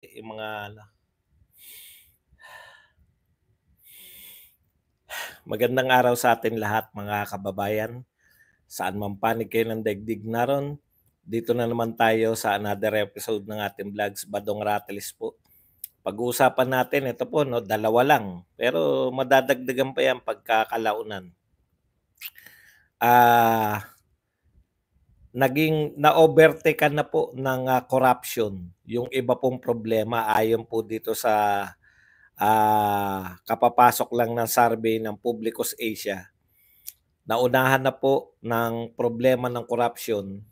Yung mga ano, magandang araw sa atin lahat mga kababayan. Saan man panig kayo ng daigdig naron. Dito na naman tayo sa another episode ng ating vlogs, Badong Ratelis po. Pag-uusapan natin, ito po, no, dalawa lang. Pero madadagdagan pa yan pagkakalaunan. Naging na-overtake na po ng corruption. Yung iba pong problema ayon po dito sa kapapasok lang ng survey ng Publicus Asia. Naunahan na po ng problema ng corruption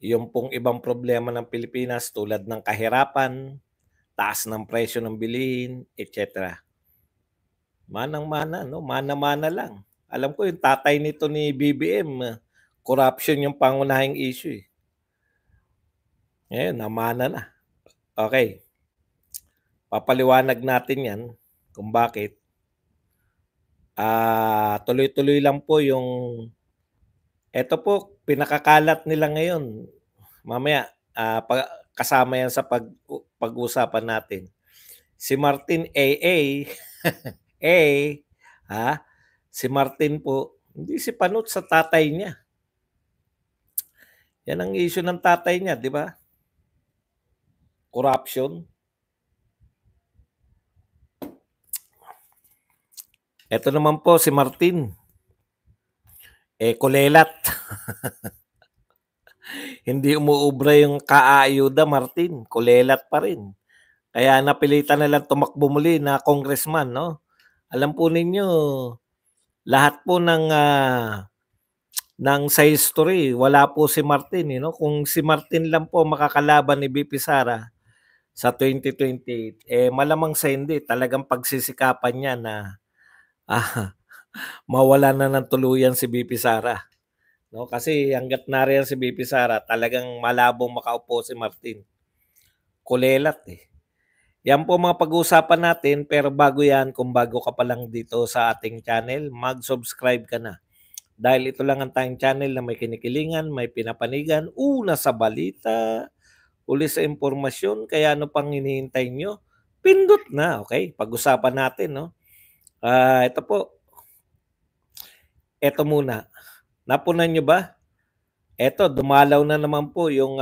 yung pong ibang problema ng Pilipinas tulad ng kahirapan, taas ng presyo ng bilihin, etc. Manang-mana, no? Mana-mana lang. Alam ko yung tatay nito ni BBM, corruption yung pangunahing issue. Ngayon, namana na. Okay. Papaliwanag natin yan kung bakit. Tuloy-tuloy lang po yung ito po, pinakakalat nila ngayon. Mamaya, kasama yan sa pag-usapan natin. Si Martin AA, A, si Martin po, hindi si Panut sa tatay niya. Yan ang issue ng tatay niya, di ba? Corruption. Ito naman po si Martin. Kulelat. Hindi umuubra yung kaayuda, Martin. Kulelat pa rin. Kaya napilitan na lang tumakbo muli na congressman, no? Alam po ninyo, lahat po ng sa history, wala po si Martin, no? Kung si Martin lang po makakalaban ni BP Sara sa 2028, malamang sa hindi, talagang pagsisikapan niya na mawala na ng tuluyan si BP Sara. No? Kasi hanggat nariyan si BP Sara, talagang malabong makaupo si Martin. Kulelat eh. Yan po mga pag-uusapan natin, pero bago yan, kung bago ka pa lang dito sa ating channel, mag-subscribe ka na. Dahil ito lang ang tayong channel na may kinikilingan, may pinapanigan, una sa balita, uli sa impormasyon, kaya ano pang hinihintay nyo? Pindot na, okay? Pag-usapan natin, no? Ito po, ito muna. Napunan nyo ba? Ito, dumalaw na naman po yung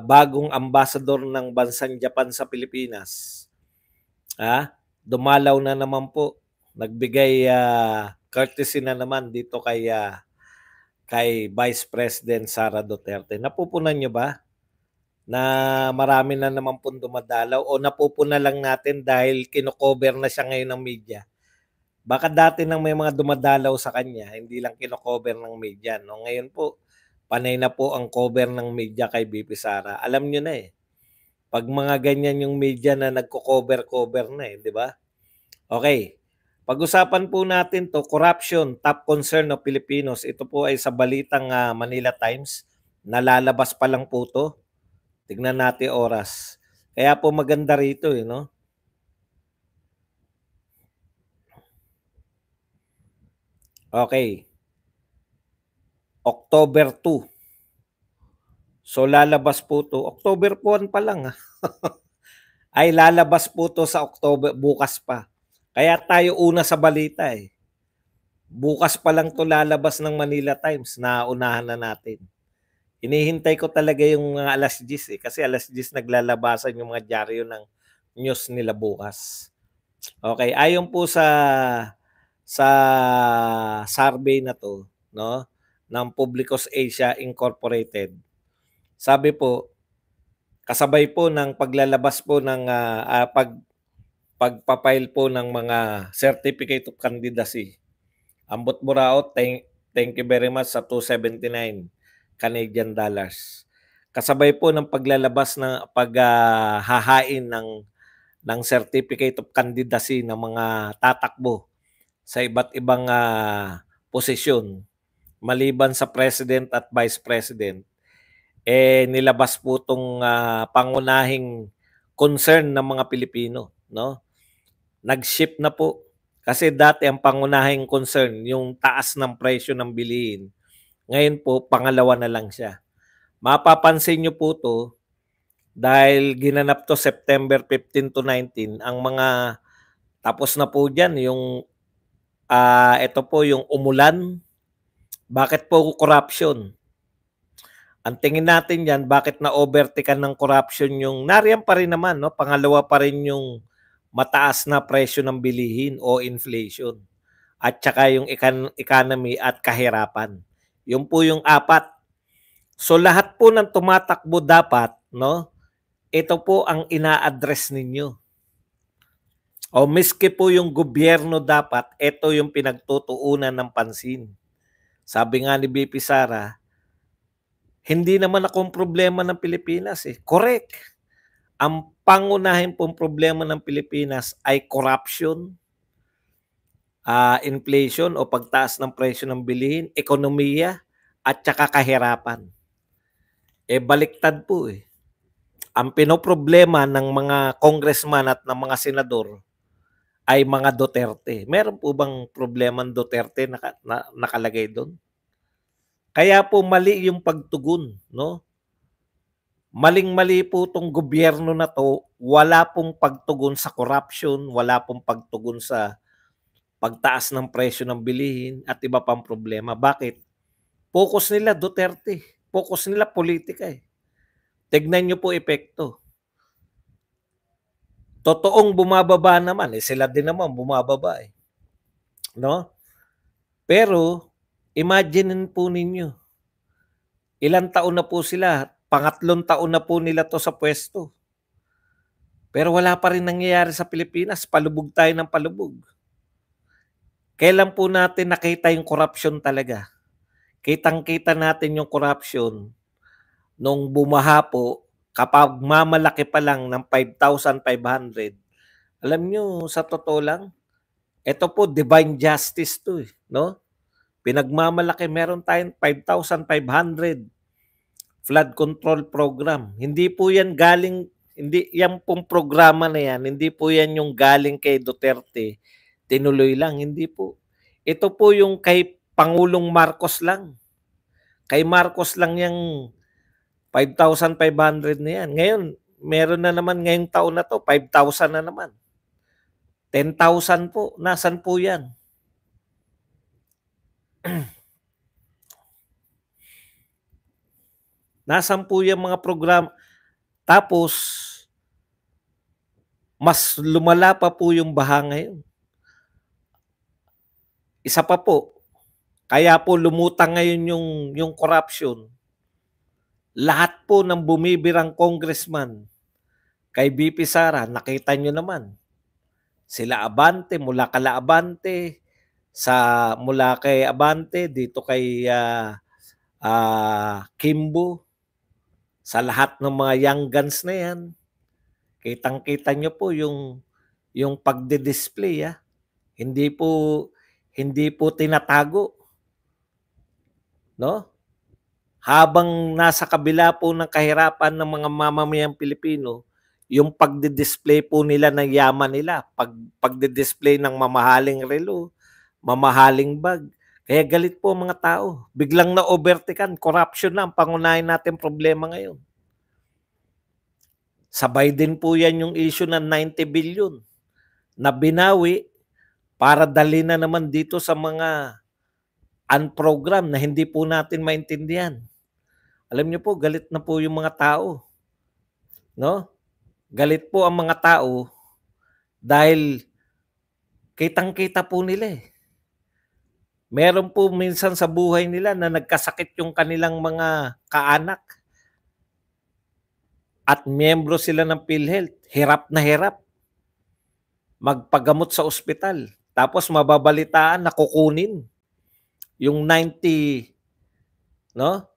bagong ambassador ng bansang Japan sa Pilipinas. Dumalaw na naman po. Nagbigay courtesy na naman dito kay Vice President Sara Duterte. Napupunan nyo ba na marami na naman pong dumadalaw o napupuna lang natin dahil kinocover na siya ngayon ng media? Baka dati nang may mga dumadalaw sa kanya, hindi lang kinocover ng media. No? Ngayon po, panay na po ang cover ng media kay BP Sara. Alam nyo na eh. Pag mga ganyan yung media na nagko-cover na eh, di ba? Okay. Pag-usapan po natin to, corruption, top concern ng Pilipinos. Ito po ay sa balitang Manila Times. Nalalabas pa lang po to. Tignan natin oras. Kaya po maganda rito eh, no? Okay. October 2. So lalabas po to. October 1 pa lang ay lalabas po to sa October, bukas pa. Kaya tayo una sa balita eh. Bukas pa lang to lalabas ng Manila Times, naunahan na natin. Hinihintay ko talaga yung mga alas 10 eh, kasi alas 10 naglalabasan yung mga dyaryo ng news nila bukas. Okay, ayon po sa survey na to, no, ng Publicus Asia Incorporated. Sabi po, kasabay po ng paglalabas po ng pagpapile po ng mga certificate of candidacy. Ambot Burao, thank you very much sa 279 Canadian dollars. Kasabay po ng paglalabas ng paghahain ng certificate of candidacy ng mga tatakbo sa iba't ibang posisyon maliban sa president at vice president, nilabas po itong pangunahing concern ng mga Pilipino, no? Nag-shift na po kasi dati ang pangunahing concern yung taas ng presyo ng bilihin. Ngayon po pangalawa na lang siya. Mapapansin niyo po to, dahil ginanap 'to September 15 to 19. Ang mga tapos na po diyan yung, ito po yung umulan. Bakit po corruption? Ang tingin natin diyan, bakit na-overtaken ng corruption yung nariyan pa rin naman 'no, pangalawa pa rin yung mataas na presyo ng bilihin o inflation at saka yung economy at kahirapan. Yun po yung apat. So lahat po ng tumatakbo dapat 'no, ito po ang ina-address ninyo. O miski po yung gobyerno dapat, ito yung pinagtutuunan ng pansin. Sabi nga ni VP Sara, hindi naman akong problema ng Pilipinas eh. Correct. Ang pangunahin pong problema ng Pilipinas ay corruption, inflation o pagtaas ng presyo ng bilihin, ekonomiya, at saka kahirapan. Baliktad po eh. Ang pinoproblema ng mga congressman at ng mga senador ay mga Duterte. Meron po bang problema ng Duterte nakalagay doon? Kaya po mali yung pagtugon, no? Maling-mali po tong gobyerno na to, wala pong pagtugon sa corruption, wala pong pagtugon sa pagtaas ng presyo ng bilihin at iba pang problema. Bakit? Focus nila Duterte. Focus nila politika eh. Tignan nyo po epekto. Totoong bumababa naman, sila din naman bumababa eh. No? Pero, imagine po ninyo, ilang taon na po sila, pangatlong taon na po nila to sa pwesto. Pero wala pa rin nangyayari sa Pilipinas, palubog tayo ng palubog. Kailan po natin nakita yung corruption talaga? Kitang-kita natin yung corruption nung bumaha po, kapag mamalaki pa lang ng 5,500. Alam nyo, sa totoo lang, ito po, divine justice to eh, no? Pinagmamalaki, meron tayong 5,500 flood control program. Hindi po yan galing, hindi yan pong programa na yan, hindi po yan yung galing kay Duterte, tinuloy lang, hindi po. Ito po yung kay Pangulong Marcos lang. Kay Marcos lang yung 5,500 na yan. Ngayon, meron na naman ngayong taon na to, 5,000 na naman. 10,000 po. Nasaan po yan? Nasaan po yung mga program? Tapos, mas lumala pa po yung baha ngayon. Isa pa po, kaya po lumutang ngayon yung corruption. Lahat po ng bumibirang congressman kay VP Sara, nakita nyo naman. Sila Abante, mula kala Abante, mula kay Abante, dito kay Kimbo, sa lahat ng mga young guns na yan, kitang-kita nyo po yung pagde-display. Hindi po tinatago. No? Habang nasa kabila po ng kahirapan ng mga mamamayang Pilipino, yung pagde-display po nila ng yaman nila, pagde-display ng mamahaling relo, mamahaling bag. Kaya galit po ang mga tao. Biglang na-overtaken, corruption na ang pangunahin natin problema ngayon. Sabay din po yan yung issue ng 90 billion na binawi para dali na naman dito sa mga unprogram na hindi po natin maintindihan. Alam niyo po, galit na po yung mga tao. No? Galit po ang mga tao dahil kitang-kita po nila eh. Meron po minsan sa buhay nila na nagkasakit yung kanilang mga kaanak at miyembro sila ng PhilHealth. Hirap na hirap magpagamot sa ospital. Tapos mababalitaan na kukunin yung 90, no?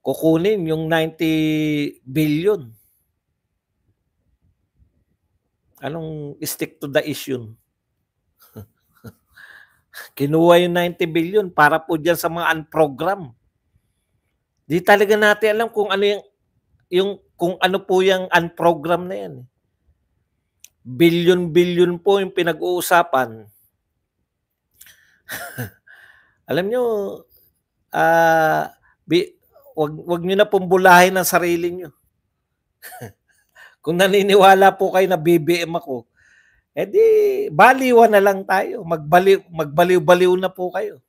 Kukunin yung 90 billion. Anong stick to the issue? Kinuha yung 90 billion para po dyan sa mga unprogram. Di talaga natin alam kung ano kung ano po yung unprogram na yan. Billion-billion po yung pinag-uusapan. Alam nyo, wag nyo na pong bulahin ang sarili nyo. Kung naniniwala po kayo na BBM ako, edi baliwan na lang tayo. Magbaliw-baliw na po kayo.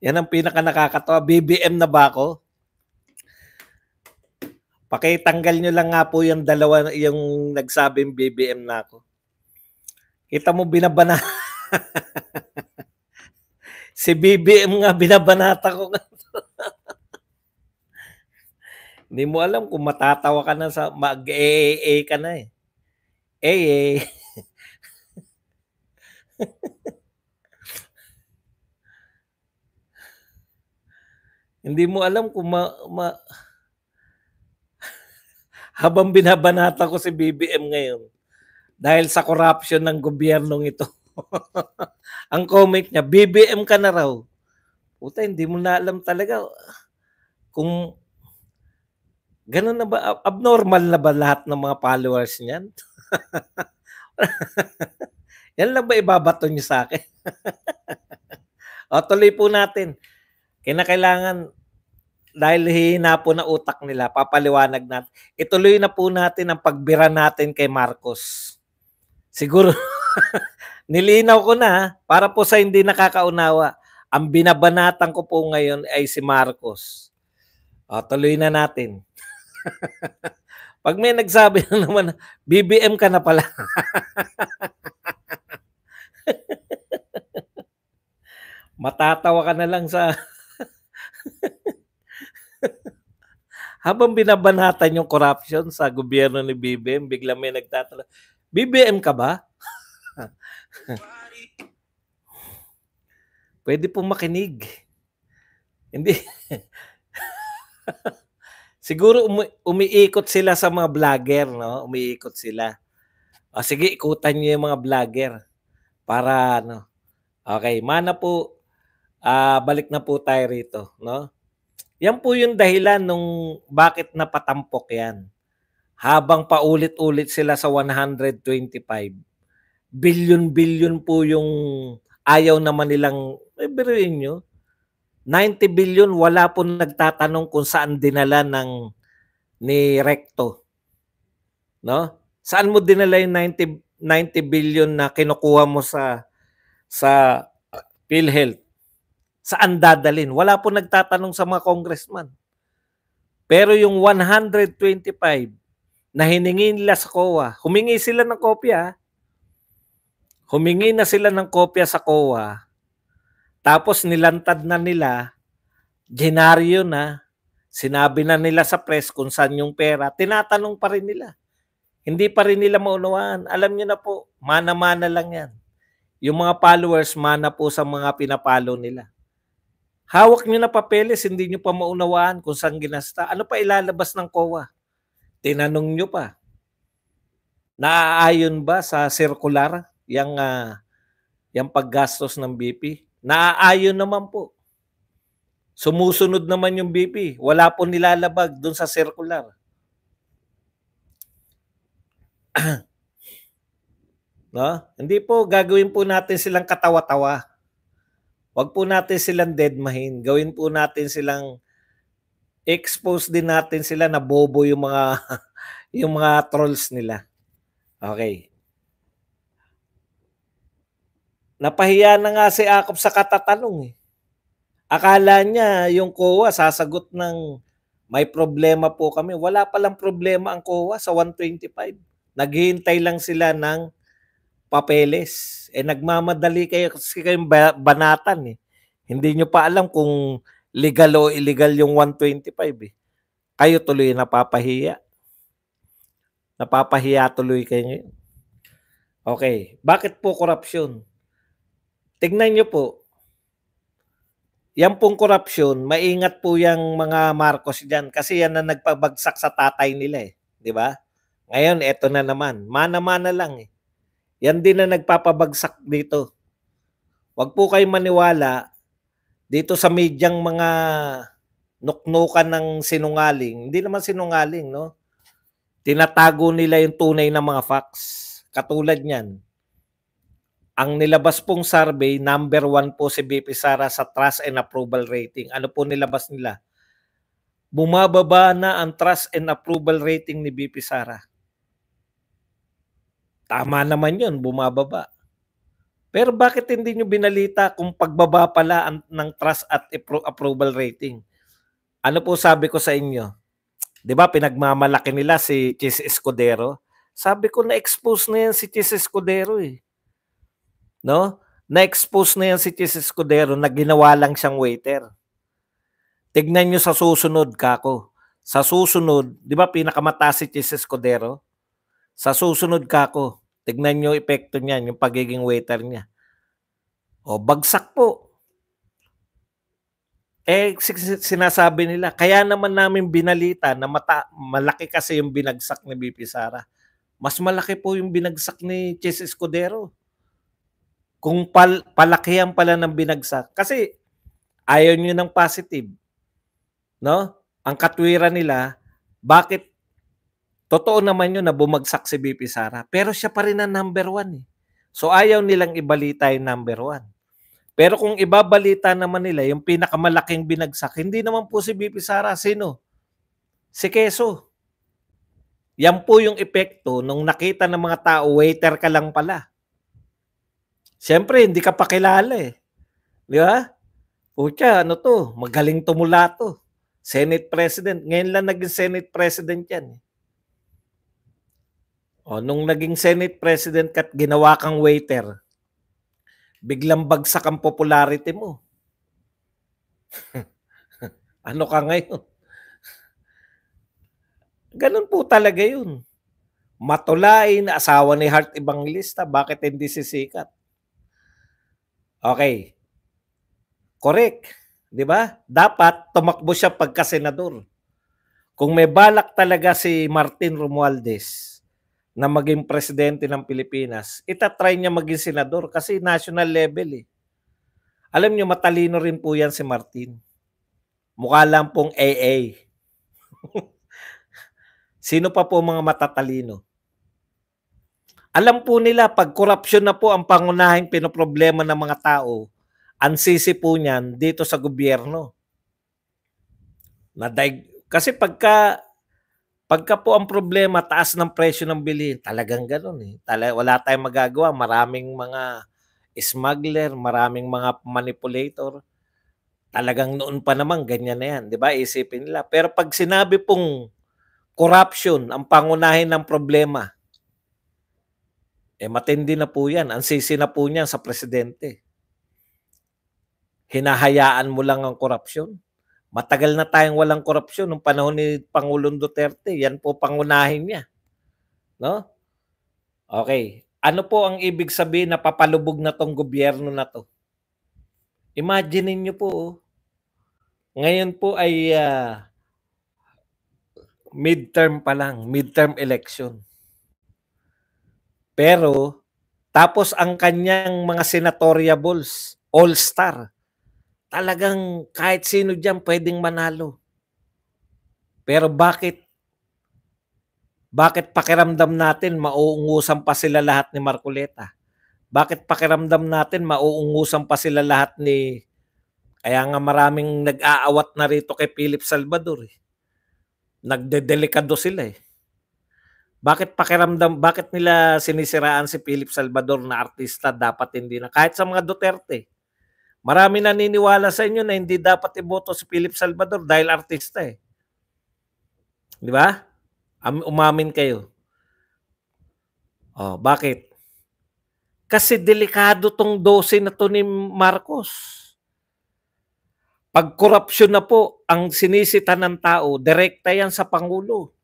Yan ang pinaka nakakatawa. BBM na ba ako? Pakitanggal nyo lang nga po yung dalawa, yung nagsabing BBM na ako. Kita mo binabana. Si BBM nga binabanata ko. Hindi mo alam kung matatawa ka na sa mag-AA ka na eh. AA. Hindi mo alam kung habang binabanata ko si BBM ngayon dahil sa corruption ng gobyernong ito. Ang comment niya, BBM ka na raw. Puta, hindi mo na alam talaga kung ganun na ba, abnormal na ba lahat ng mga followers niyan? Yan lang ba ibabato niyo sa akin? O, tuloy po natin. Kinakailangan, dahil hihina po na utak nila, papaliwanag natin. Ituloy na po natin ang pagbira natin kay Marcos. Siguro, nilinaw ko na, para po sa hindi nakakaunawa, ang binabanatan ko po ngayon ay si Marcos. O, tuloy na natin. Pag may nagsabi na naman, BBM ka na pala. Matatawa ka na lang sa... Habang binabanatan yung corruption sa gobyerno ni BBM, bigla may nagtatanong, BBM ka ba? Pwede pong makinig. Hindi. Siguro umiikot sila sa mga vlogger, no? Umiikot sila. O sige, ikutan niyo yung mga vlogger para ano. Okay, mana po balik na po tayo rito, no? Yan po yung dahilan nung bakit napatampok yan. Habang paulit-ulit sila sa 125, billion po yung ayaw naman nilang, biruin nyo, 90 billion, wala po nagtatanong kung saan dinala ni Recto. No? Saan mo dinala yung 90 billion na kinukuha mo sa PhilHealth? Saan dadalin? Wala po nagtatanong sa mga congressman. Pero yung 125 na hiningi nila sa COA, humingi sila ng kopya. Humingi na sila ng kopya sa COA. Tapos nilantad na nila, genaryo na, sinabi na nila sa press kung saan yung pera, tinatanong pa rin nila. Hindi pa rin nila maunawaan. Alam niyo na po, mana-mana lang yan. Yung mga followers, mana po sa mga pinapalo nila. Hawak nyo na papeles, hindi nyo pa maunawaan kung saan ginasta. Ano pa ilalabas ng COA? Tinanong nyo pa. Naaayon ba sa circular yung paggastos ng BP? Naaayon naman po. Sumusunod naman yung BP. Wala po nilalabag dun sa circular. No? Hindi po, gagawin po natin silang katawa-tawa. Wag po natin silang deadmahin. Gawin po natin silang expose din natin sila na bobo yung mga yung mga trolls nila. Okay. Napahiya na nga si Akop sa katatanong eh. Akala niya yung COA sasagot ng may problema po kami. Wala palang problema ang COA sa 125. Naghihintay lang sila ng papeles. Nagmamadali kayo kasi kayong banatan eh. Hindi nyo pa alam kung legal o illegal yung 125 eh. Kayo tuloy napapahiya. Napapahiya tuloy kayo ngayon. Okay. Bakit po korupsyon? Tignan nyo po. Yan pong korupsyon, maingat po yung mga Marcos dyan kasi yan na nagpabagsak sa tatay nila eh. Di ba? Ngayon, eto na naman. Mana-mana lang eh. Yan din na nagpapabagsak dito. Huwag po kayo maniwala dito sa medyang mga nuknukan ng sinungaling. Hindi naman sinungaling, no? Tinatago nila yung tunay na mga facts. Katulad niyan. Ang nilabas pong survey, number 1 po si VP Sara sa trust and approval rating. Ano po nilabas nila? Bumababa na ang trust and approval rating ni VP Sara. Tama naman yun, bumababa. Pero bakit hindi nyo binalita kung pagbaba pala ng trust at approval rating? Ano po sabi ko sa inyo? 'Di ba pinagmamalaki nila si Chis Escudero? Sabi ko na-expose na yan si Chis Escudero eh. No? Na-expose na yan si Chis Escudero na ginawa lang siyang waiter. Tignan nyo sa susunod, kako. Sa susunod, 'di ba pinakamataas si Chis Escudero? Sa susunod, kako, tignan nyo epekto niyan, yung pagiging waiter niya. O, bagsak po. Sinasabi nila, kaya naman namin binalita na malaki kasi yung binagsak ni VP Sara. Mas malaki po yung binagsak ni Chis Escudero. Kung palakihan pala ng binagsak. Kasi ayaw nyo ng positive. No? Ang katwiran nila, bakit totoo naman yun na bumagsak si VP Sara. Pero siya pa rin ang number 1 eh. So ayaw nilang ibalita yung number 1. Pero kung ibabalita naman nila yung pinakamalaking binagsak, hindi naman po si VP Sara. Sino? Si Quezzo. Yan po yung epekto nung nakita ng mga tao, waiter ka lang pala. Siyempre, hindi ka pa kilala eh. Di ba? Pucha, ano to? Magaling tumula to. Senate President. Ngayon lang naging Senate President yan. O, nung naging Senate President kat ginawa kang waiter, biglang bagsak ang popularity mo. Ano ka ngayon? Ganun po talaga yun. Matulain, asawa ni Heart Evangelista, bakit hindi sisikat? Okay. Correct. Di ba? Dapat tumakbo siya pagka-senador. Kung may balak talaga si Martin Romualdez na maging presidente ng Pilipinas, itatry niya maging senador kasi national level eh. Alam niyo, matalino rin po yan si Martin. Mukha lang pong AA. Sino pa po mga matatalino? Alam po nila, pag korupsyon na po ang pangunahing pinoproblema ng mga tao, ang sisi po niyan dito sa gobyerno. Kasi pagka po ang problema, taas ng presyo ng bilihin, talagang gano'n eh. Wala tayong magagawa. Maraming mga smuggler, maraming mga manipulator. Talagang noon pa naman, ganyan na yan. Di ba? Isipin nila. Pero pag sinabi pong corruption, ang pangunahin ng problema, matindi na po yan. Ang sisi na po niyan sa presidente. Hinahayaan mo lang ang korupsyon. Matagal na tayong walang korupsyon nung panahon ni Pangulong Duterte. Yan po pangunahin niya. No? Okay. Ano po ang ibig sabihin na papalubog na tong gobyerno na to? Imagine niyo po, ngayon po ay midterm pa lang, midterm election. Pero, tapos ang kanyang mga senatoriables, all-star. Talagang kahit sino dyan pwedeng manalo. Pero bakit pakiramdam natin mauungusan pa sila lahat ni Marcoleta? Bakit pakiramdam natin mauungusan pa sila lahat ni... Kaya nga maraming nag-aawat na rito kay Philip Salvador eh. Nagdedelikado sila eh. Bakit nila sinisiraan si Philip Salvador na artista, dapat hindi na? Kahit sa mga Duterte. Marami naniniwala sa inyo na hindi dapat iboto si Philip Salvador dahil artista eh. Di ba? Umamin kayo. Oh, bakit? Kasi delikado tong 12 na to ni Marcos. Pag korupsyon na po ang sinisita ng tao, direkta yan sa Pangulo.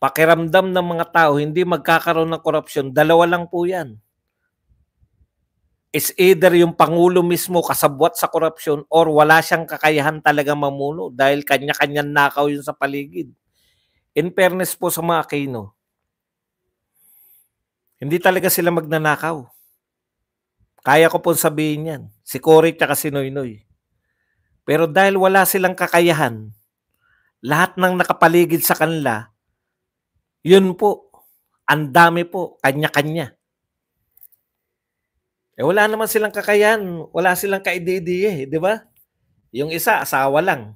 Pakiramdam ng mga tao, hindi magkakaroon ng korupsyon, dalawa lang po yan. It's either yung Pangulo mismo kasabwat sa korupsyon or wala siyang kakayahan talaga mamuno dahil kanya-kanyang nakaw yun sa paligid. In fairness po sa mga Aquino, hindi talaga sila magnanakaw. Kaya ko pong sabihin yan. Si Cory at si Noynoy. Pero dahil wala silang kakayahan, lahat ng nakapaligid sa kanila, yun po, ang dami po, kanya-kanya. Eh, wala naman silang kakayahan, wala silang kaide-ideya, eh, 'di ba? Yung isa asawa lang,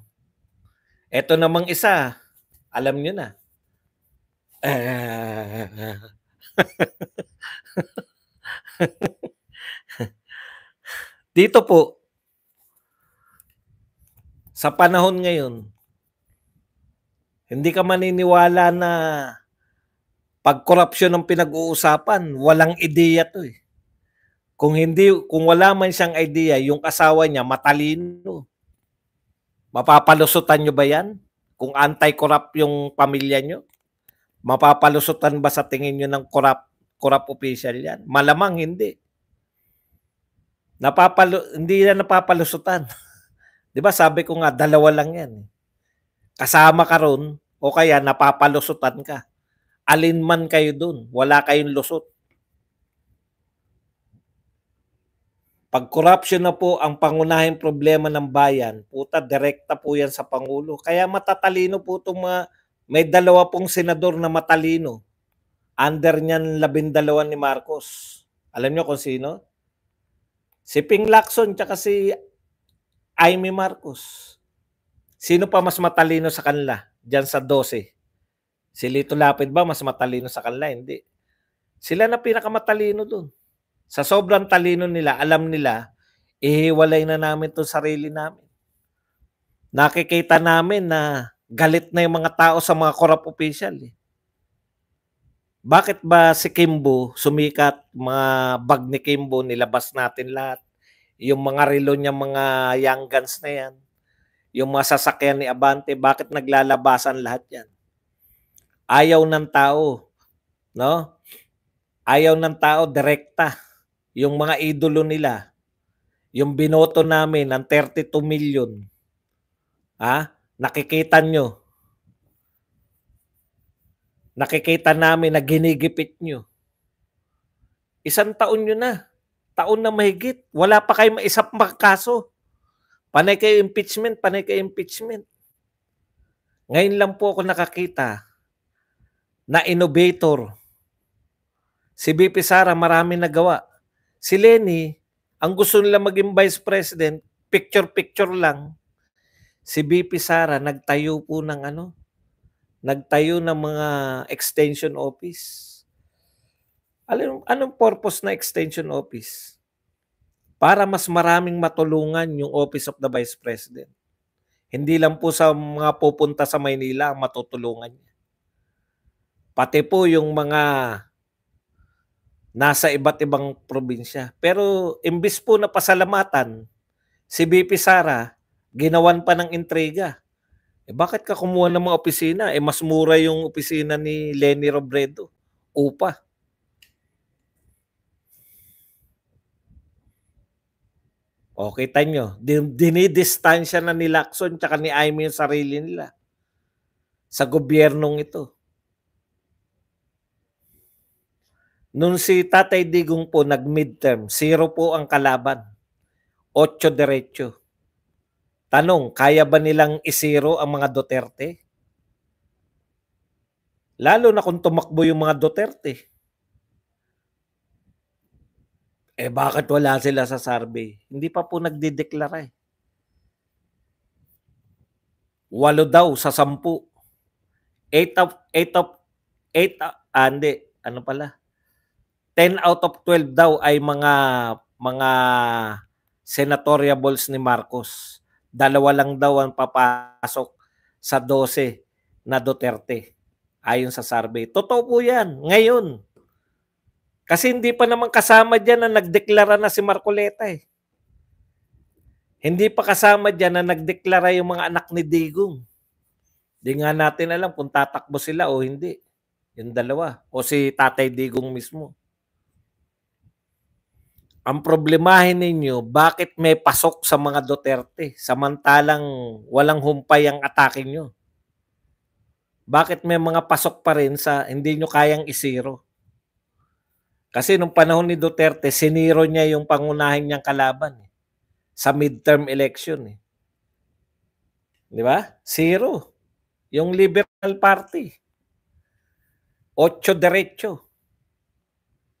eto namang isa, alam niyo na. Dito po, sa panahon ngayon, hindi ka maniniwala na 'pag korapsyon ang pinag-uusapan, walang ideya 'to, eh. Kung wala man siyang ideya, yung asawa niya matalino. Mapapalusutan niyo ba 'yan? Kung anti-corrupt yung pamilya niyo, mapapalusutan ba sa tingin niyo ng corrupt official 'yan? Malamang hindi. Hindi yan napapalusutan. 'Di ba sabi ko nga dalawa lang 'yan, eh. Kasama ka ro'n o kaya napapalusutan ka. Alin man kayo do'n, wala kayong lusot. 'Pag corruption na po ang pangunahing problema ng bayan, puta direkta po 'yan sa pangulo. Kaya matatalino po 'tong may dalawa pong senador na matalino. Under niyan 12 ni Marcos. Alam niyo kung sino? Si Ping Lacson tsaka si Imee Marcos. Sino pa mas matalino sa kanila diyan sa 12? Si Lito Lapid ba mas matalino sa kanila? Hindi. Sila na pinakamatalino dun. Sa sobrang talino nila, alam nila, ihiwalay na namin 'tong sarili namin. Nakikita namin na galit na yung mga tao sa mga corrupt official, eh. Bakit ba si Kimbo sumikat, mga bag ni Kimbo nilabas natin lahat, yung mga relo niyang mga young guns na yan, yung mga sasakyan ni Abante, bakit naglalabasan lahat yan? Ayaw ng tao, no? Ayaw ng tao direkta. Yung mga idolo nila, yung binoto namin ng 32 million, nakikita nyo, nakikita namin na ginigipit nyo. Isang taon nyo na, taon na mahigit, wala pa kayo maisap makakaso. Panay kayo impeachment, panay kayo impeachment. Ngayon lang po ako nakakita na innovator. Si VP Sara marami nagawa. Si Lenny, ang gusto nila maging vice president, picture-picture lang. Si VP Sara nagtayo po ng nagtayo ng mga extension office. Anong purpose na extension office? Para mas maraming matulungan yung Office of the Vice President. Hindi lang po sa mga pupunta sa Maynila ang matutulungan niya. Pati po yung mga nasa iba't ibang probinsya. Pero imbis po na pasalamatan, si VP Sara, ginawan pa ng intriga. Eh bakit ka kumuha ng mga opisina? Eh mas mura yung opisina ni Lenny Robredo. Upa. O kita nyo, dinidistansya na ni Lacson tsaka ni Imee yung sarili nila sa gobyernong ito. Nung si Tatay Digong po nag-midterm, 0 po ang kalaban. 8 diretso. Tanong, kaya ba nilang i-0 ang mga Duterte? Lalo na kung tumakbo yung mga Duterte. Eh bakit wala sila sa survey? Hindi pa po nagdideklara, eh. 8 daw sa 10. 10 out of 12 daw ay mga senatoriables ni Marcos. 2 lang daw ang papasok sa 12 na Duterte ayon sa survey. Totoo po 'yan ngayon. Kasi hindi pa naman kasama diyan na nagdeklara na si Marcoleta, eh. Hindi pa kasama diyan na nagdeklara yung mga anak ni Digong. Di nga natin alam kung tatakbo sila o hindi. Yung dalawa. O si Tatay Digong mismo. Ang problemahin ninyo, bakit may pasok sa mga Duterte samantalang walang humpay ang atake nyo? Bakit may mga pasok pa rin sa hindi nyo kayang isiro? Kasi nung panahon ni Duterte, siniro niya yung pangunahin niyang kalaban, eh, sa midterm election. Eh. Di ba? 0. Yung Liberal Party. 8 diretso.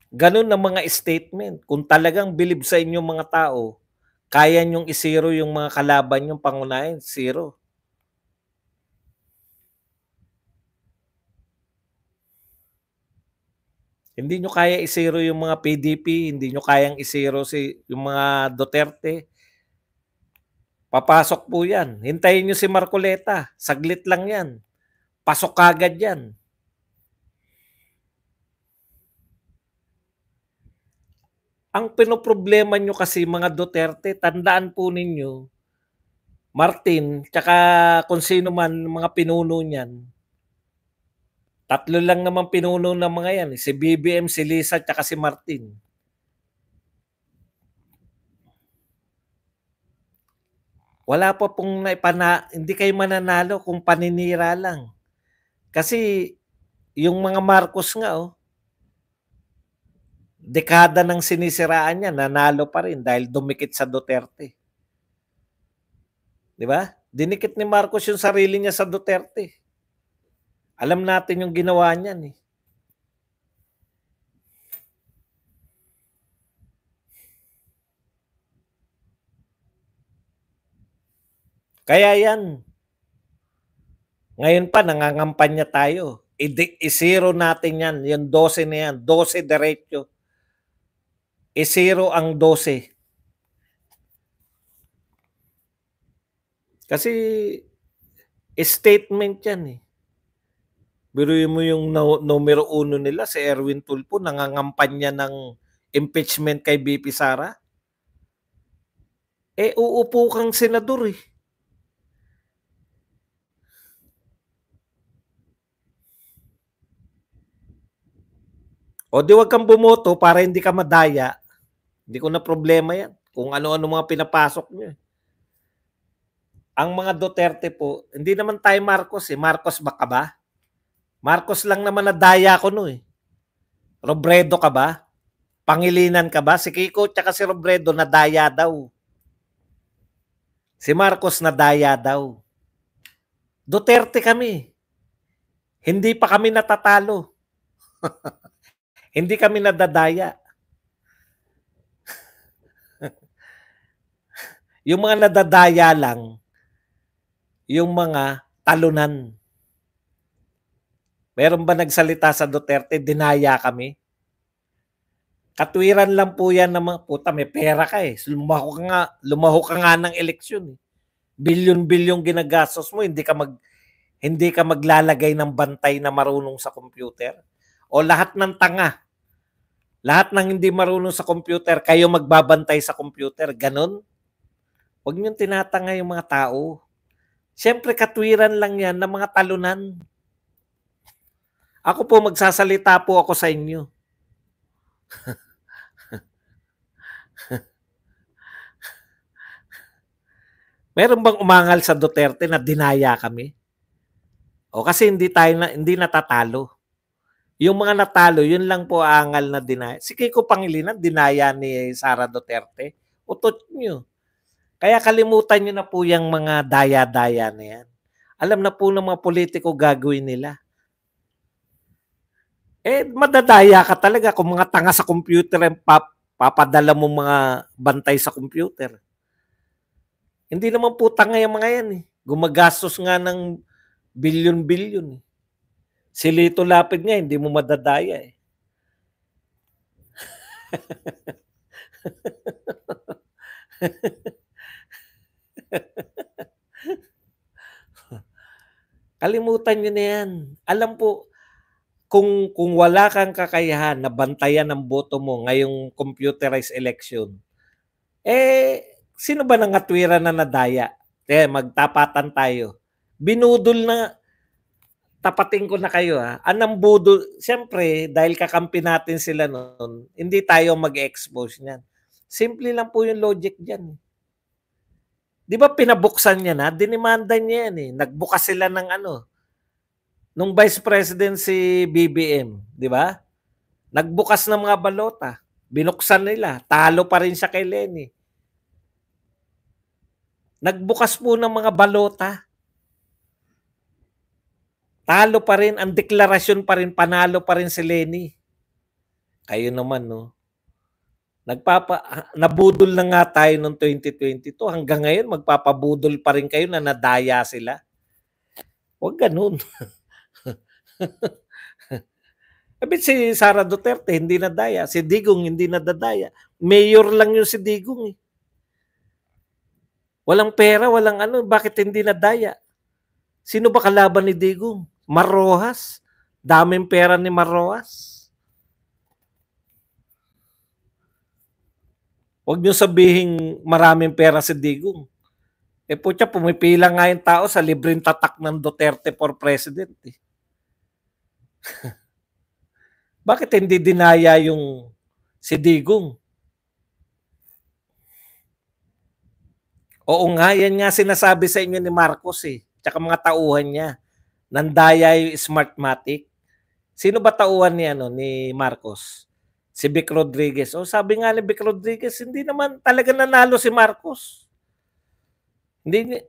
Gano'n ang mga statement. Kung talagang bilib sa inyong mga tao, kaya niyong i-zero yung mga kalaban niyong pangunahin, zero. Hindi niyo kaya i-zero yung mga PDP, hindi niyo kayang i-zero yung mga Duterte. Papasok po yan. Hintayin niyo si Marcoleta. Saglit lang yan. Pasok kagad yan. Ang pinoproblema nyo kasi mga Duterte, tandaan po ninyo, Martin, tsaka kung sino man mga pinuno niyan, tatlo lang naman pinuno ng mga yan. Si BBM, si Lisa, tsaka si Martin. Wala pa pong hindi kayo mananalo kung paninira lang. Kasi yung mga Marcos nga, dekada nang sinisiraan niya, nanalo pa rin dahil dumikit sa Duterte. Di ba? Dinikit ni Marcos yung sarili niya sa Duterte. Alam natin yung ginawa niyan eh. Kaya yan. Ngayon pa, nangangampanya tayo. I-zero natin yan. Yung 12 na yan. 12 diretso. I-zero ang 12. Kasi statement yan eh. Biruin mo yung numero 1 nila, si Erwin Tulfo, nangangampanya ng impeachment kay BP Sara. Uupo kang senador eh. O di wag kang bumoto para hindi ka madaya. Hindi ko na problema yan. Kung ano-ano mga pinapasok niyo. Ang mga Duterte po, hindi naman tayo Marcos eh. Marcos ba ka ba? Marcos lang naman na daya ko no eh. Robredo ka ba? Pangilinan ka ba? Si Kiko tsaka si Robredo na daya daw. Si Marcos na daya daw. Duterte kami. Hindi pa kami natatalo. Hindi kami nadadaya. Yung mga nadadaya lang, yung mga talunan. Meron ba nagsalita sa Duterte, dinaya kami? Katwiran lang po yan ng mga puta, may pera ka eh. Lumaho ka nga ng eleksyon eh. Bilyon-bilyon ginagastos mo, hindi ka maglalagay ng bantay na marunong sa computer. O lahat ng tanga, lahat ng hindi marunong sa computer, kayo magbabantay sa computer. Ganon. Huwag niyong tinatanga yung mga tao. Siyempre, katwiran lang yan ng mga talunan. Ako po, magsasalita po ako sa inyo. Meron bang umangal sa Duterte na dinaya kami? O kasi hindi natatalo. Yung mga natalo, yun lang po angal na dinaya. Si Kiko Pangilinan, dinaya ni Sara Duterte. Utot nyo. Kaya kalimutan nyo na po yung mga daya-daya na yan. Alam na po ng mga politiko gagawin nila. Madadaya ka talaga kung mga tanga sa computer ang papadala mo mga bantay sa computer. Hindi naman po tanga yung mga yan eh. Gumagastos nga ng bilyon-bilyon eh. Si Lito Lapid nga, hindi mo madadaya eh. Kalimutan nyo na yan. Alam po, kung wala kang kakayahan na bantayan ang boto mo ngayong computerized election, sino ba nangatwira na nadaya? Magtapatan tayo. Binudol na, tapatin ko na kayo ha. Anong budol? Siyempre, dahil kakampi natin sila noon, hindi tayo mag-expose niyan. Simple lang po yung logic dyan. Di ba pinabuksan niya na? Dinimanda niya yan eh. Nagbukas sila ng nung Vice President si BBM, di ba? Nagbukas ng mga balota. Binuksan nila. Talo pa rin siya kay Lenny. Nagbukas po ng mga balota. Talo pa rin. Ang deklarasyon pa rin, panalo pa rin si Lenny. Kayo naman 'no, nabudol na nga tayo noong 2022 hanggang ngayon magpapabudol pa rin kayo na nadaya sila. Huwag gano'n. Si Sara Duterte hindi nadaya, si Digong hindi nadadaya. Mayor lang yung si Digong, eh. Walang pera, walang ano, bakit hindi nadaya? Sino ba kalaban ni Digong? Mar Rojas? Daming pera ni Mar Rojas. Huwag niyo sabihing maraming pera si Digong. Putya, pumipila nga yung tao sa libreng tatak ng Duterte for president. Eh. Bakit hindi dinaya yung si Digong? Oo nga, yan nga sinasabi sa inyo ni Marcos eh. Tsaka mga tauhan niya. Nandaya yung Smartmatic. Sino ba tauhan ni, ni Marcos? Si Vic Rodriguez. O sabi nga ni Vic Rodriguez, hindi naman talaga nanalo si Marcos. Hindi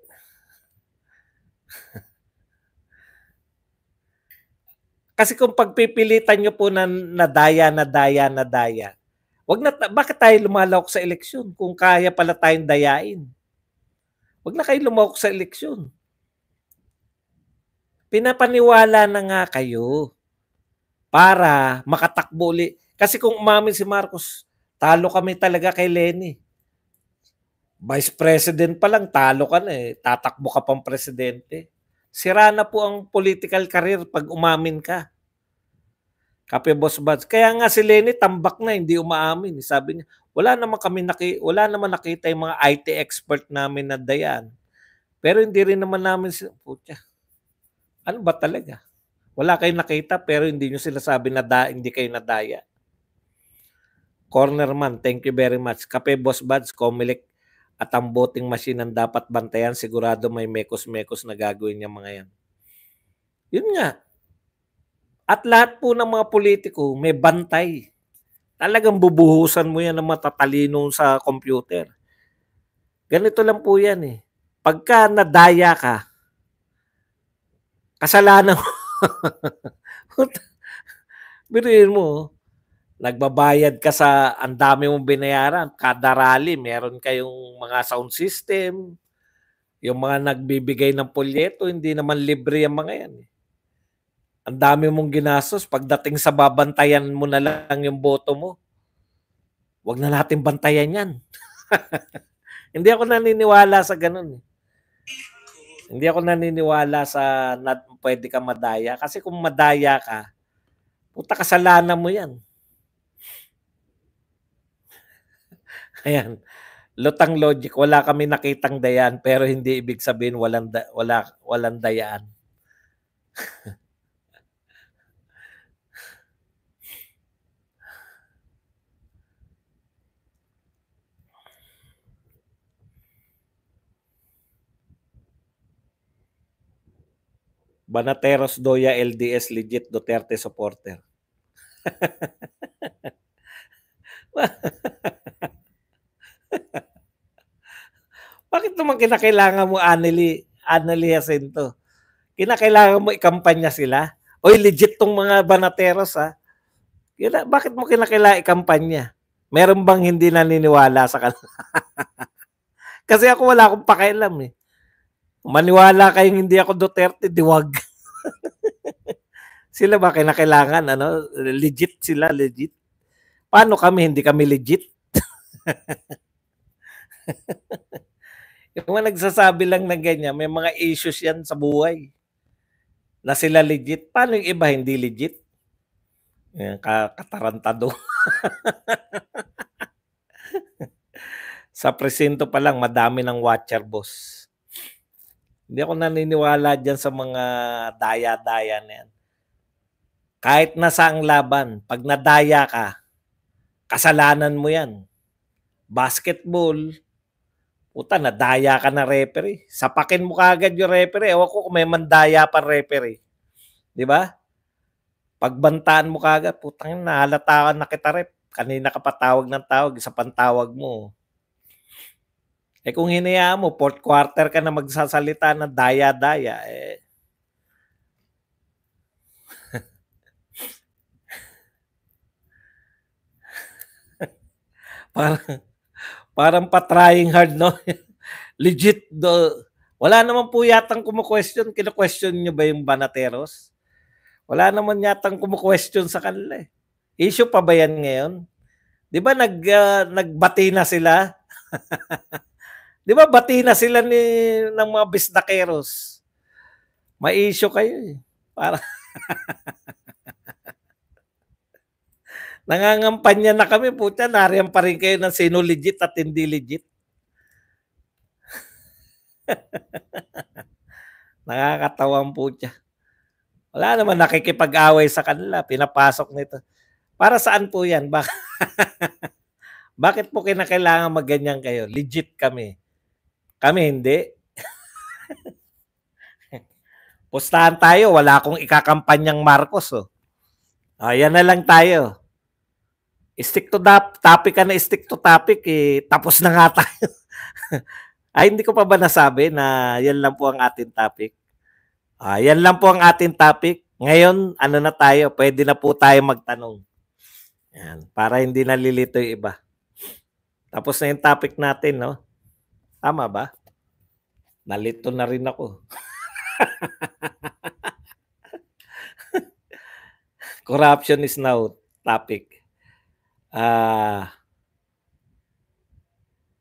Kasi kung pagpipilitan nyo po na nadaya, bakit tayo lumalawak sa eleksyon kung kaya pala tayong dayain? Wag na kayo lumawak sa eleksyon. Pinapaniwala na nga kayo para makatakbo ulit. Kasi kung umamin si Marcos, talo kami talaga kay Leni. Vice President pa lang, talo ka na eh. Tatakbo ka pang presidente. Sira na po ang political career pag umamin ka. Kape Boss Buds. Kaya nga si Leni tambak na, hindi umaamin. Sabi niya, wala naman nakita yung mga IT expert namin na dayan. Pero hindi rin naman namin putya. Ano ba talaga? Wala kayong nakita pero hindi nyo sila sabi na hindi kayo nadaya. Cornerman, thank you very much. Kape Boss Buds, Comelec at ang voting machine ang dapat bantayan. Sigurado may mekos-mekos na gagawin niya mga yan. Yun nga. At lahat po ng mga politiko may bantay. Talagang bubuhusan mo yan ng matatalino sa computer. Ganito lang po yan eh. Pagka nadaya ka, kasalanan mo. Biruin mo, nagbabayad ka sa ang dami mong binayaran. Kada rally, meron kayong mga sound system. Yung mga nagbibigay ng polyeto, hindi naman libre ang mga yan. Ang dami mong ginastos. Pagdating sa babantayan mo na lang yung boto mo, wag na natin bantayan yan. Hindi ako naniniwala sa ganun. Hindi ako naniniwala sa pwede ka madaya. Kasi kung madaya ka, puta kasalanan mo yan. Ayan. Lutang logic, wala kami nakitang dayan pero hindi ibig sabihin walang dayaan. Banateros Doya LDS legit Duterte supporter. Bakit naman kinakailangan mo Anneli Jacinto? Kinakailangan mo ikampanya sila? Oy, legit tong mga banateros ha. Bakit mo kinakailangan ikampanya? Meron bang hindi naniniwala sa kanila? Kasi ako wala akong pakialam eh. Maniwala kayong hindi ako Duterte, diwag. Sila ba kinakailangan? Legit sila, legit. Paano kami? Hindi kami legit. Yung mga nagsasabi lang na ganyan, may mga issues yan sa buhay. Na sila legit. Paano yung iba hindi legit? Katarantado. Sa presinto pa lang, madami ng watcher, boss. Hindi ako naniniwala dyan sa mga daya-daya na yan. Kahit nasa ang laban, pag nadaya ka, kasalanan mo yan. Basketball, puta, nadaya ka na referee. Sapakin mo kagad yung referee. Ewan ko kung may mandaya pa referee. Di ba? Pagbantaan mo kagad, putang nahalata ka na kita rep. Kanina ka pa tawag ng tawag, isa pang tawag mo. Kung hinayaan mo, fourth quarter ka na magsasalita ng daya-daya, Parang parang pa-trying hard, 'no? Legit wala naman po yatang kumu-question. Kino-question niyo ba yung Banateros? Wala naman yatang kumu-question sa kanila, eh. Issue pa ba yan ngayon? 'Di ba nagbati na sila? 'Di ba bati na sila ng mga bisdakeros? May issue kayo, eh. Parang nangangampanya na kami, putya nariyan pa rin kayo ng sino legit at hindi legit. Nakakatawang putya. Wala naman nakikipag-away sa kanila, pinapasok nito. Para saan po 'yan? Bakit po kinakailangan magganyan kayo? Legit kami. Kami hindi. Pustahan tayo, wala akong ikakampanyang Marcos, oh. Yan na lang tayo. Stick to topic ka na, stick to topic, eh, tapos na nga tayo. Ay, hindi ko pa ba nasabi na yan lang po ang ating topic? Yan lang po ang ating topic. Ngayon, ano na tayo, pwede na po tayo magtanong. Yan, para hindi nalilito yung iba. Tapos na yung topic natin, no? Tama ba? Nalito na rin ako. Corruption is now topic.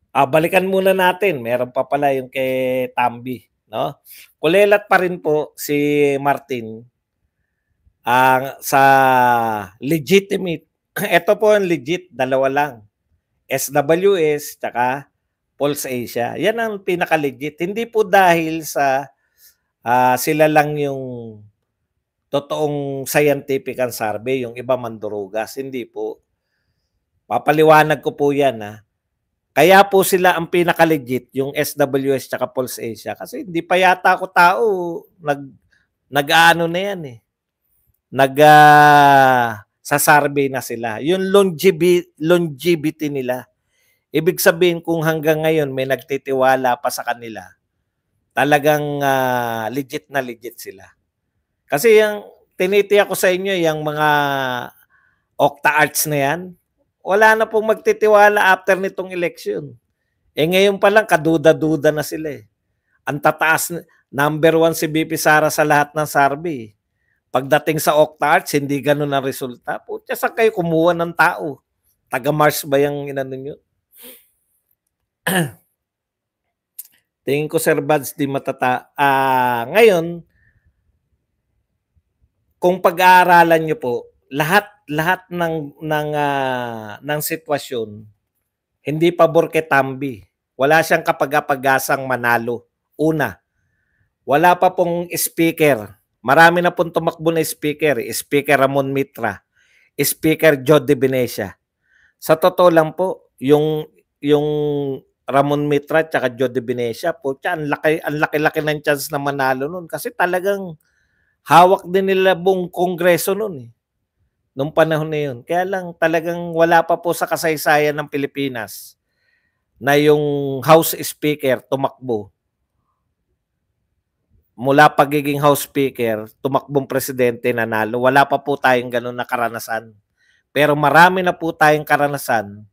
Balikan muna natin. Meron pa pala yung kay Tambi, no? Kulelat pa rin po si Martin sa legitimate. Ito po ang legit, dalawa lang. SWS tsaka Pulse Asia. Yan ang pinaka-legit. Hindi po dahil sa sila lang yung totoong scientific and survey, yung iba mandurugas. Hindi po. Papaliwanag ko po yan, ha. Kaya po sila ang pinaka-legit, yung SWS tsaka Pulse Asia. Kasi hindi pa yata ako tao, nag-ano na yan, eh. Sa survey na sila. Yung longevity nila. Ibig sabihin kung hanggang ngayon may nagtitiwala pa sa kanila, talagang legit na legit sila. Kasi yung tinitiya ko sa inyo, yung mga Octa Arts na yan, wala na pong magtitiwala after nitong election. Ngayon pa lang, kaduda-duda na sila, eh. Ang tataas, number 1 si BP Sara sa lahat ng survey. Pagdating sa Octa Arts, hindi ganun ang resulta. Putya, saan kayo kumuha ng tao? Taga-Mars ba yung inano nyo? Tingin ko, Sir Bads, di matata. Ngayon, kung pag-aaralan nyo po, lahat ng sitwasyon, hindi pabor kay Tambi. Wala siyang kapag-apagasang manalo. Una, wala pa pong speaker. Marami na pong tumakbo na speaker. Speaker Ramon Mitra. Speaker Joe De Venecia. Sa totoo lang po, yung Ramon Mitra at Joe De Venecia, po, ang laki-laki ng chance na manalo nun. Kasi talagang hawak din nila buong kongreso nun, eh, nung panahon na yun. Kaya lang talagang wala pa po sa kasaysayan ng Pilipinas na yung House Speaker tumakbo. Mula pagiging House Speaker, tumakbong presidente, nanalo. Wala pa po tayong ganun na karanasan. Pero marami na po tayong karanasan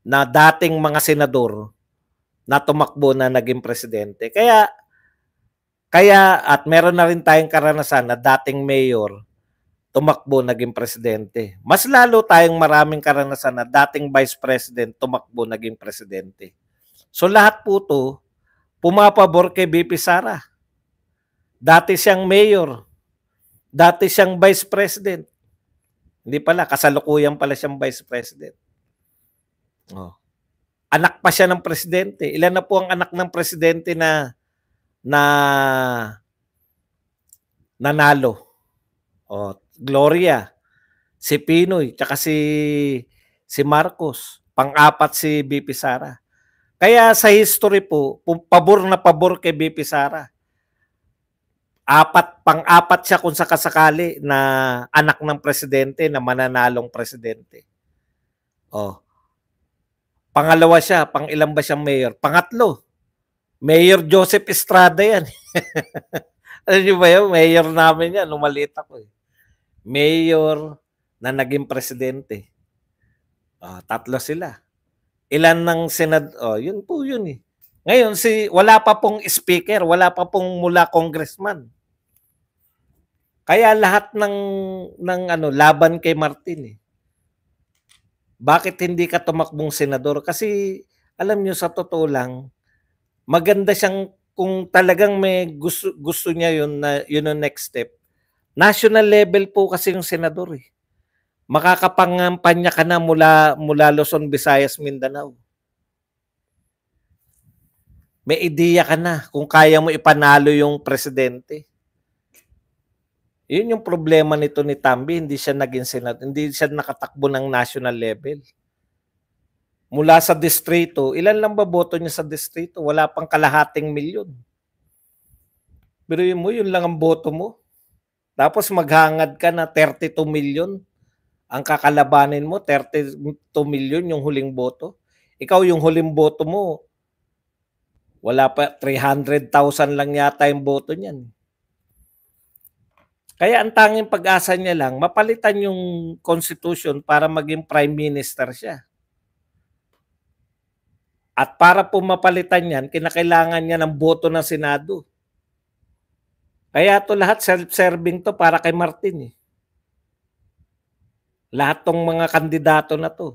na dating mga senador na tumakbo na naging presidente. Kaya at meron na rin tayong karanasan na dating mayor tumakbo naging presidente. Mas lalo tayong maraming karanasan na dating vice president tumakbo naging presidente. So lahat po to pumapabor kay BP Sara. Dati siyang mayor. Dati siyang vice president. Hindi pala, kasalukuyan pala siyang vice president. Anak pa siya ng presidente. Ilan na po ang anak ng presidente na nanalo? Gloria, si Pinoy, tsaka si Marcos. Pang-apat si BP Sara. Kaya sa history po, pabor na pabor kay BP Sara. Pang-apat siya kung sakasakali na anak ng presidente na mananalong presidente. Pangalawa siya, pang-ilan ba siyang mayor? Pangatlo, Mayor Joseph Estrada yan. Alam niyo ba yun? Mayor namin yan, lumaliit ako, eh. Mayor na naging presidente. Tatlo sila. Ilan ng yun po yun eh. Ngayon wala pa pong speaker, wala pa pong mula congressman. Kaya lahat ng laban kay Martin eh. Bakit hindi ka tumakbong senador? Kasi alam niyo sa totoo lang, maganda siyang kung talagang may gusto niya yun na yun ang next step. National level po kasi yung senador eh. Makakapangampanya ka na mula Luzon, Visayas, Mindanao. May ideya ka na kung kaya mo ipanalo yung presidente. Yun yung problema nito ni Tambi, hindi siya naging senador, hindi siya nakatakbo ng national level. Mula sa distrito, ilan lang ba boto niya sa distrito? Wala pang kalahating milyon. Pero yun lang ang boto mo. Tapos maghangad ka na 32 million. Ang kakalabanin mo, 32 million yung huling boto. Ikaw yung huling boto mo, wala pa, 300,000 lang yata yung boto niyan. Kaya ang tanging pag-asa niya lang, mapalitan yung constitution para maging prime minister siya. At para po mapalitan yan, kinakailangan niya ng boto ng Senado. Kaya to lahat self-serving to para kay Martin eh. Lahat tong mga kandidato na to.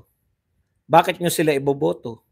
Bakit nyo sila iboboto?